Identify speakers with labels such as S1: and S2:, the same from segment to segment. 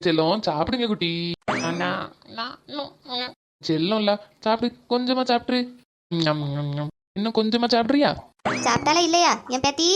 S1: செல்லம் சாப்பிடுங்க குட்டி. அண்ணா, செல்லம்ல சாப்பிடு, கொஞ்சமா சாப்பிட்ரு. இன்னும் கொஞ்சமா சாப்பிட்றியா?
S2: சாப்பிட்டாலா இல்லையா என் பேத்தி?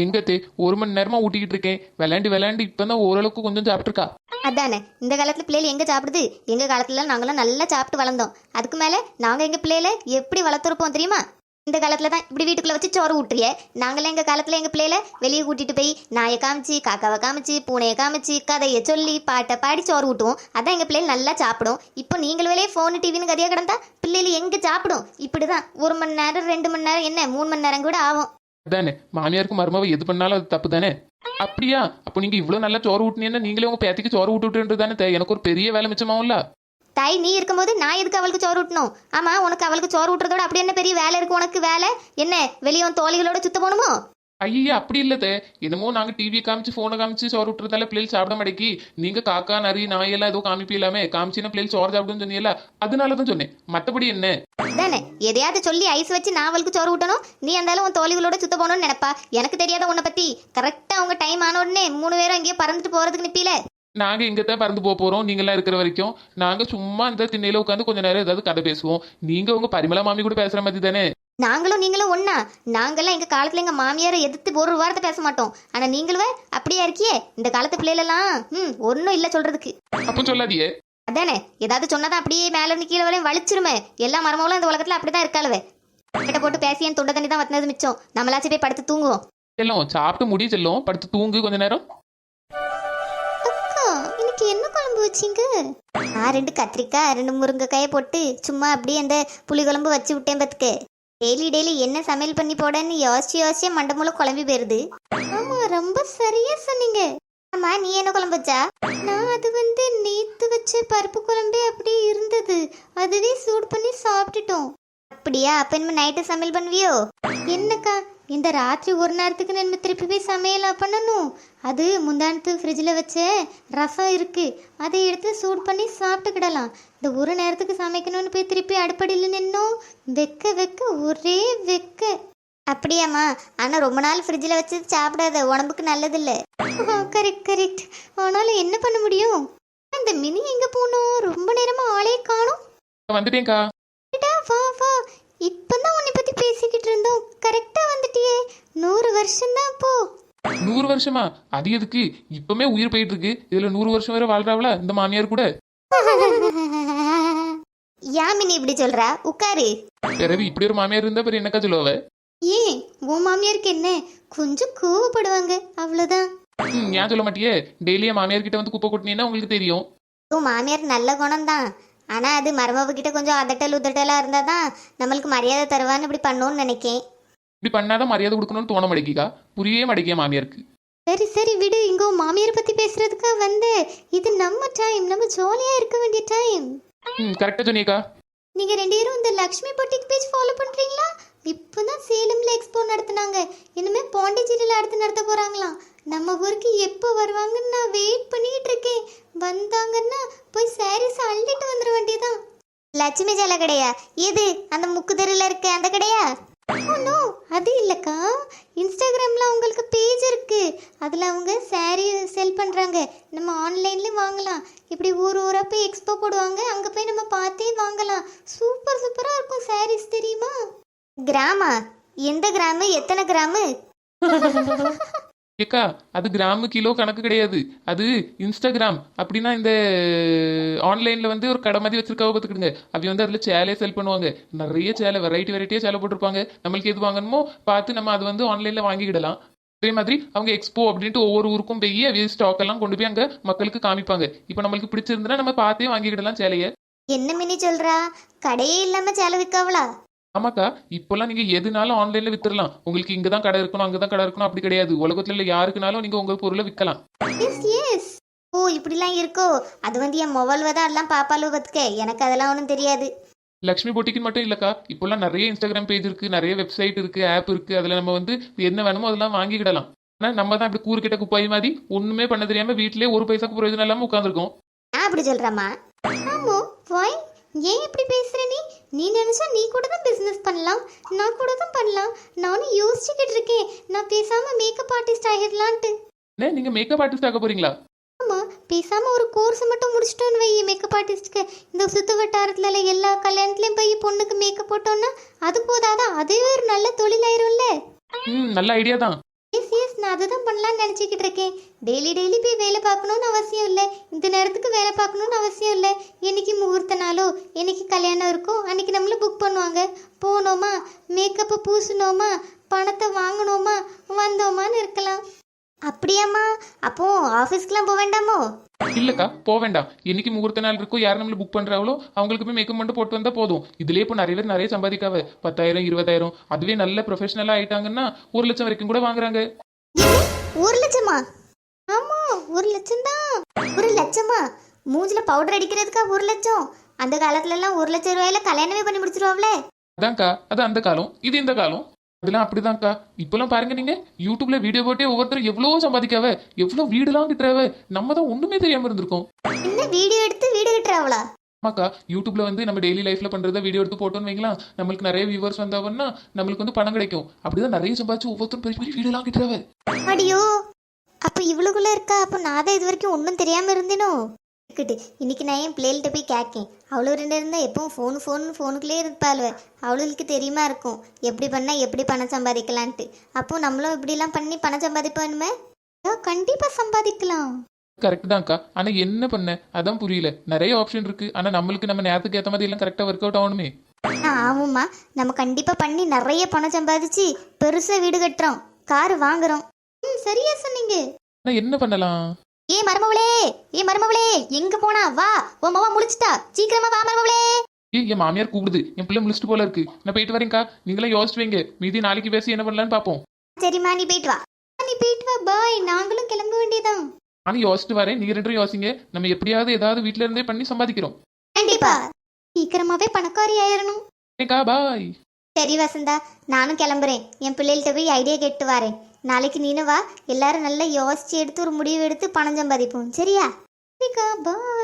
S1: எங்கத்தே 1 மணி நேரமா ஊட்டிக்கிட்டு இருக்கேன். விளையாண்டு விளையாண்டு இப்பதான் ஓரளவுக்கு கொஞ்சம் சாப்பிட்டுருக்கா.
S2: அதானே, இந்த காலத்துல பிள்ளைகள் எங்க சாப்பிடுது? எங்க காலத்துல நாங்களாம் நல்லா சாப்பிட்டு வளர்ந்தோம். அதுக்கு மேல நாங்க எங்க பிள்ளைகளை எப்படி வளர்த்துருப்போம் தெரியுமா? இந்த காலத்துல தான் இப்படி வீட்டுக்குள்ள வச்சு சோறு ஊட்டுறிய. நாங்களாம் எங்க காலத்துல எங்க பிள்ளைகளை வெளியே கூட்டிட்டு போய் நாயை காமிச்சு, காக்காவை காமிச்சு, பூனையை காமிச்சு, கதையை சொல்லி, பாட்டை பாடி சோறு ஊட்டுவோம். அதான் எங்க பிள்ளைகள் நல்லா சாப்பிடும். இப்போ நீங்கள் வெளியே போன் டிவின்னு கதையா கிடந்தா பிள்ளைகள் எங்க சாப்பிடும்? இப்படிதான் 1 மணி நேரம் 2 மணி நேரம் என்ன 3 மணி நேரம் கூட ஆகும்.
S1: அதானே, மாமியாருக்கு மருமவ எது பண்ணாலும் அது தப்பு தானே. அப்படியா? அப்போ நீங்க இவ்வளவு நல்லா சோறு ஊட்டினீங்கன்னா நீங்களே உங்க பேத்திக்கு சோறு ஊட்டுன்றது எனக்கு ஒரு பெரிய வேலை மிச்சமாகும்ல.
S2: தாய் நீ இருக்கும்போது நான் எதுக்கு அவளுக்கு சோறு ஊட்டணும்? ஆமா, உனக்கு அவளுக்கு சோறு ஊட்டுறதோட அப்படி என்ன பெரிய வேலை இருக்கு உனக்கு? வேலை என்ன? வெளியே தோழிகளோட சுத்த போகணுமோ?
S1: ஐயா அப்படி இல்லதே. என்னமோ நாங்க டிவி காமிச்சு போனை காமிச்சு சோறு விட்டுறதால பிள்ளைகள் சாப்பிட மாட்டேக்கி. நீங்க காக்கா நரி நாயெல்லாம் ஏதோ காமிப்பில்லாமே காமிச்சின்னா பிள்ளைகள் சோறு சாப்பிடுன்னு சொன்னீங்கல்ல, அதனாலதான் சொன்னேன். மத்தபடி என்ன
S2: தானே, எதையாவது சொல்லி ஐஸ் வச்சு நான் அவளுக்கு சோறு ஊட்டணும். நீ இருந்தாலும் உன் தோழிகளோட சுத்த போகணும்னு நினைப்பா. எனக்கு தெரியாத உன்னை பத்தி. கரெக்டா அவங்க டைம் ஆன உடனே 3 பேரும் அங்கேயே பறந்துட்டு போறதுக்கு நிப்பில.
S1: நாங்க எங்கத்தான் பறந்து போறோம்? நீங்கெல்லாம் இருக்கிற வரைக்கும் நாங்க சும்மா இந்த திண்ணையில உட்காந்து கொஞ்ச நேரம் ஏதாவது கதை பேசுவோம். நீங்க உங்க பரிமளா மாமி கூட பேசுற மாதிரி தானே.
S2: நாங்களும் நீங்களும் ஒண்ணா? நாங்கெல்லாம் எங்க காலத்துல எங்க மாமியாரை எதிர்த்து ஒரு வார்த்தை பேச மாட்டோம். ஆனா நீங்களும் அப்படியே இருக்கியே. இந்த காலத்து பிள்ளைகளெல்லாம் ஒன்னும் இல்ல சொல்றதுக்கு.
S1: அப்ப சொல்லாதியே.
S2: அதானே, ஏதாவது சொன்னாதான் அப்படியே மேல இருந்து கீழே வரையும் வலிச்சிருமே. எல்லா மரமங்களும் இந்த உலகத்துல அப்படிதான் இருக்காளுவே. கிட்ட போட்டு பேசி என் தொண்டை தண்ணி தான் வத்தினது மிச்சம். நம்மளாச்சும் போய் படுத்து தூங்குவோம்.
S1: செல்லம் சாப்பிட்டு முடி செல்லம், படுத்து தூங்கு கொஞ்ச நேரம்.
S2: அக்கா, இன்னைக்கு என்ன குழம்பு வச்சீங்க? நான் 2 கத்திரிக்காய் 2 முருங்கைக்காயை போட்டு சும்மா அப்படியே அந்த புளி குழம்பு வச்சு விட்டேன் பத்துக்கு. டெய்லி என்ன சமையல் பண்ணி போடன்னு யோசிச்சு மண்டை குழம்பி போயிருது. ஆமா, ரொம்ப சரியா சொன்னீங்க. ஆமா, நீ என்ன குழம்பு வச்சா? நான் அது நேத்து வச்ச பருப்பு குழம்பே அப்படியே இருந்தது. அதுவே சூடு பண்ணி சாப்பிட்டுட்டோம். அப்படியா? அப்ப என்ன நைட்டு சமையல் பண்ணுவியோ? என்னக்கா, இந்த ராத்திரி ஒரு நேரத்துக்கு நம்ம திருப்பி போய் சமையலா பண்ணணும்? அது முந்தானத்து ஃப்ரிட்ஜில் வச்ச ரசம் இருக்கு, அதை எடுத்து சூடு பண்ணி சாப்பிட்டுக்கிடலாம். இந்த ஒரு நேரத்துக்கு சமைக்கணும்னு போய் திருப்பி அடுப்படியில் நின்னோம். வெக்க ஒரே வெக்க. அப்படியாம்மா? ஆனால் ரொம்ப நாள் ஃப்ரிட்ஜில் வச்சு சாப்பிடாத, உடம்புக்கு நல்லதில்லை. கரெக்ட். ஆனாலும் என்ன பண்ண முடியும்? அந்த மினி எங்கே போனோம்? ரொம்ப நேரமாக ஆளே காணோம்.
S1: வந்துட்டேன்க்கா.
S2: வா, இப்பதான் உன்னை பத்தி பேசிக்கிட்டு இருந்தோம். கரெக்டா வந்துட்டியே. 100 வருஷம் தான் போ.
S1: 100 வருஷமா? அது எதுக்கு? இப்பமே உயிர் போயிட்டு இருக்கு. இதுல 100 வருஷம் வரை வாழ்றாவளா இந்த மாமியார் கூட?
S2: யாமினி இப்படி சொல்றா? உட்காரு.
S1: பிறவி இப்படி ஒரு மாமியார் இருந்தா பிறகு என்னக்கா சொல்லுவ?
S2: ஏன் உன் மாமியாருக்கு என்ன? கொஞ்சம் கோவப்படுவாங்க, அவ்வளவுதான்.
S1: ஏன் சொல்ல மாட்டியே? டெய்லியே மாமியார் கிட்ட வந்து குப்பை கொட்டினீங்கன்னா உங்களுக்கு தெரியும்.
S2: உன் மாமியார் நல்ல குணம் தான். ஆனா அது மருமவ கிட்ட கொஞ்சம் அதட்டல் உதட்டலா இருந்தாதான் நம்மளுக்கு மரியாதை தருவான்னு இப்படி பண்ணோன்னு நினைக்கேன்.
S1: இப்படி பண்ணாதான் மரியாதை கொடுக்கணும்னு தோண மாட்டேங்கிக்கா. புரியவே மாட்டேங்கிய மாமியாருக்கு.
S2: சரி விடு. இங்க மாமியார் பத்தி பேசுறதுக்கா வந்து? இது நம்ம டைம், நம்ம ஜாலியா இருக்க வேண்டிய டைம்.
S1: கரெக்டா சொன்னியக்கா.
S2: நீங்க 2 பேரும் இந்த லக்ஷ்மி பொட்டிக் பேஜ் ஃபாலோ பண்றீங்களா? இப்பதான் சேலம்ல எக்ஸ்போ நடத்துனாங்க. இனிமே பாண்டிச்சேரியில அடுத்து நடத்த போறாங்களாம். நம்ம ஊருக்கு எப்போ வருவாங்கன்னு நான் வெயிட் பண்ணிட்டு இருக்கேன். வந்தாங்கன்னா போய் சாரீஸ் அள்ளிட்டு வந்துட வேண்டியதான். லட்சுமி ஜல கடையா? எது அந்த முக்குதரில் இருக்க அந்த கடையா? நோ, அது இல்லக்கா. இன்ஸ்டாகிராம்ல அவங்களுக்கு பேஜ் இருக்கு. அதுல அவங்க சாரீ செல் பண்றாங்க. நம்ம ஆன்லைன்ல வாங்கலாம். இப்படி ஊரா போய் எக்ஸ்போ போடுவாங்க. அங்க போய் நம்ம பார்த்தே வாங்கலாம். சூப்பரா இருக்கும் சாரீஸ், தெரியுமா? கிராமா? எந்த கிராமு? எத்தனை கிராமு?
S1: ஏக்கா அது கிராமு கிலோ கணக்கு கிடையாது. அது இன்ஸ்டாகிராம். அப்படின்னா இந்த ஆன்லைன்ல வந்து ஒரு கடை மாதிரி வச்சிருக்காவ பார்த்துக்கிடுங்க. அவங்க வந்து அதுல சேலையே செல் பண்ணுவாங்க. நிறைய சேலை வெரைட்டியா சேலை போட்டிருப்பாங்க. நம்மளுக்கு எது வாங்கணுமோ பார்த்து நம்ம அது வந்து ஆன்லைன்ல வாங்கிக்கிடலாம். அதே மாதிரி அவங்க எக்ஸ்போ அப்படின்ட்டு ஒவ்வொரு ஊருக்கும் போய் அவிய ஸ்டாக் எல்லாம் கொண்டு போய் அங்க மக்களுக்கு காமிப்பாங்க. இப்போ நம்மளுக்கு பிடிச்சிருந்தா நம்ம பார்த்தே வாங்கிக்கிடலாம் சேலைய.
S2: என்ன மினி சொல்றா? கடையே இல்லாம சேலை விற்காவளா?
S1: ஆமாக்கா, இப்பெல்லாம் நீங்க எதுனாலும் ஆன்லைன்ல வித்துடலாம். உங்களுக்கு இங்கதான் கடை இருக்கணும் அங்கதான் கடை இருக்கணும் அப்படி கிடையாது. உலகத்துல யாருக்குனாலும் நீங்க உங்க பொருளை விற்கலாம்.
S2: எஸ். ஓ, இப்படிலாம் இருக்கோ? அது வந்து என் மொபைல்ல தான் எல்லாம் பாப்பாலு பத்துக்க. எனக்கு அதெல்லாம் ஒன்றும் தெரியாது.
S1: லக்ஷ்மி பொட்டிக்கு மட்டும் இல்லக்கா, இப்பெல்லாம் நிறைய இன்ஸ்டாகிராம் பேஜ் இருக்கு, நிறைய வெப்சைட் இருக்கு, ஆப் இருக்கு. அதுல நம்ம வந்து என்ன வேணுமோ அதெல்லாம் வாங்கிக்கிடலாம். ஆனா நம்ம தான் இப்படி கூறு கிட்ட குப்பாய் மாதிரி ஒண்ணுமே பண்ண தெரியாம வீட்டிலேயே ஒரு பைசாக்கு பிரயோஜனம் இல்லாம உட்காந்துருக்கோம்.
S2: நான் அப்படி சொல்றேம்மா. ஆமா, வாய் ஏன் இப்படி பேசுற நீ? நீ நினைச்சா நீ கூட தான் பிசினஸ் பண்ணலாம், நான் கூட தான் பண்ணலாம். நானும் யோசிச்சுக்கிட்டு இருக்கேன். நான் பேசாம மேக்கப் ஆர்டிஸ்ட் ஆகிடலான்ட்டு.
S1: நீங்க மேக்கப் ஆர்டிஸ்ட் ஆக போறீங்களா?
S2: ஆமா, பேசாம ஒரு கோர்ஸ் மட்டும் முடிச்சிட்டோன்னு வை மேக்கப் ஆர்டிஸ்ட்க்கு. இந்த சுத்து வட்டாரத்துல எல்லா கல்யாணத்துலயும் போய் பொண்ணுக்கு மேக்கப் போட்டோம்னா அது போதாதா? அதுவே ஒரு நல்ல தொழிலாயிரும்ல.
S1: நல்ல ஐடியா தான்.
S2: எஸ் எஸ், நான் அதை தான் பண்ணலான்னு நினச்சிக்கிட்டு இருக்கேன். டெய்லி டெய்லி போய் வேலை பார்க்கணுன்னு அவசியம் இல்லை, இந்த நேரத்துக்கு வேலை பார்க்கணுன்னு அவசியம் இல்லை. என்னைக்கு முகூர்த்த நாளோ என்னைக்கு கல்யாணம் இருக்கோ அன்னைக்கு நம்மள புக் பண்ணுவாங்க. போனோமா, மேக்கப்பை பூசினோமா, பணத்தை வாங்கினோமா, வந்தோமான்னு இருக்கலாம். அப்படியாம்மா? அப்போ ஆஃபீஸ்க்குலாம் போக வேண்டாமோ?
S1: இல்லக்கா, போக வேண்டாம். என்னைக்கு முகூர்த்த நாள் இருக்கோ, யார் நம்மள புக் பண்றாங்களோ அவங்களுக்கு போய் மேக்கப் மட்டும் போட்டு வந்தா போதும். இதுலயே இப்போ நிறைய பேர் நிறைய சம்பாதிக்காவ. 10,000 20,000, அதுவே நல்ல ப்ரொஃபஷனலா ஆயிட்டாங்கன்னா 1 லட்சம் வரைக்கும் கூட வாங்குறாங்க.
S2: 1 லட்சமா? ஆமா, 1 லட்சம் தான். 1 லட்சமா? மூஞ்சில பவுடர் அடிக்கிறதுக்கா 1 லட்சம்? அந்த காலத்துல எல்லாம் 1 லட்சம் ரூபாயில கல்யாணமே பண்ணி முடிச்சிருவாங்களே.
S1: அதான்க்கா, அது அந்த காலம், இது இந்த காலம். அதெல்லாம் அப்படிதான்க்கா. இப்பெல்லாம் பாருங்க, நீங்க யூடியூப்ல வீடியோ போட்டே ஒவ்வொருத்தரும் எவ்வளவு சம்பாதிக்காவ, எவ்வளவு வீடுலாம் கிட்டுறாவ. நம்ம தான் ஒண்ணுமே தெரியாம இருந்திருக்கோம்.
S2: என்ன வீடியோ எடுத்து வீடு கட்டுறாவளா?
S1: ஆமாக்கா, யூடியூப்ல வந்து நம்ம டெய்லி லைஃப்ல பண்றத வீடியோ எடுத்து போட்டோம்னு வைங்களா, நம்மளுக்கு நிறைய வியூவர்ஸ் வந்தாங்கன்னா நம்மளுக்கு வந்து பணம் கிடைக்கும். அப்படிதான் நிறைய சம்பாதிச்சு ஒவ்வொருத்தரும் பெரிய பெரிய வீடுலாம் கிட்டுறாவ.
S2: அடியோ, அப்ப இவ்வளவுக்குள்ள இருக்கா? அப்ப நான் தான் இது வரைக்கும் ஒன்றும் தெரியாம இருந்தேனோ? இருக்கட்டு, இன்னைக்கு நான் என் பிள்ளைகள்கிட்ட போய் கேட்கேன். அவ்வளோ 2 இருந்தால் எப்பவும் ஃபோனுக்குள்ளே இருப்பாளுவ. அவளுக்கு தெரியுமா இருக்கும் எப்படி பண்ணால் எப்படி பணம் சம்பாதிக்கலான்ட்டு. அப்போ நம்மளும் இப்படிலாம் பண்ணி பணம் சம்பாதிப்போமே. கண்டிப்பாக சம்பாதிக்கலாம்.
S1: கரெக்ட் தான்க்கா. ஆனா என்ன பண்ண அதான் புரியல. நிறைய ஆப்ஷன் இருக்கு, ஆனா நம்மளுக்கு நம்ம நேரத்துக்கு ஏற்ற மாதிரி எல்லாம் கரெக்டா ஒர்க் அவுட் ஆகணுமே.
S2: ஆமாம்மா, நம்ம கண்டிப்பாக பண்ணி நிறைய பணம் சம்பாதிச்சு பெருசாக வீடு கட்டுறோம், கார் வாங்குறோம். சரியா சொன்னீங்க.
S1: என்ன பண்ணலாம்?
S2: ஏ மருமவளே, எங்க போனா? வா, உன் மாமா முழிச்சிட்டா, சீக்கிரமா வா மருமவளே.
S1: என் மாமியார் கூப்பிடுது, என் பிள்ளை முடிச்சுட்டு போல இருக்கு. நான் போயிட்டு வரேன்க்கா. நீங்களே யோசிச்சு வைங்க, மீதி நாளைக்கு பேசி என்ன பண்ணலான்னு பாப்போம்.
S2: சரிம்மா, நீ போயிட்டு வா. பாய், நாங்களும் கிளம்ப வேண்டியதான்.
S1: நானும் யோசிச்சுட்டு வரேன், நீங்க 2 யோசிங்க. நம்ம எப்படியாவது ஏதாவது வீட்டுல இருந்தே பண்ணி சம்பாதிக்கிறோம்.
S2: கண்டிப்பா சீக்கிரமாவே பணக்காரி ஆயிரணும்.
S1: பாய்.
S2: சரி வசந்தா, நானும் கிளம்புறேன். என் பிள்ளைகள்கிட்ட போய் ஐடியா கேட்டு வரேன். நாளைக்கு நீனு வா, எல்லாரும் நல்லா யோசிச்சு எடுத்து ஒரு முடிவு எடுத்து பணம் சம்பாதிப்போம். சரியா? பாய்.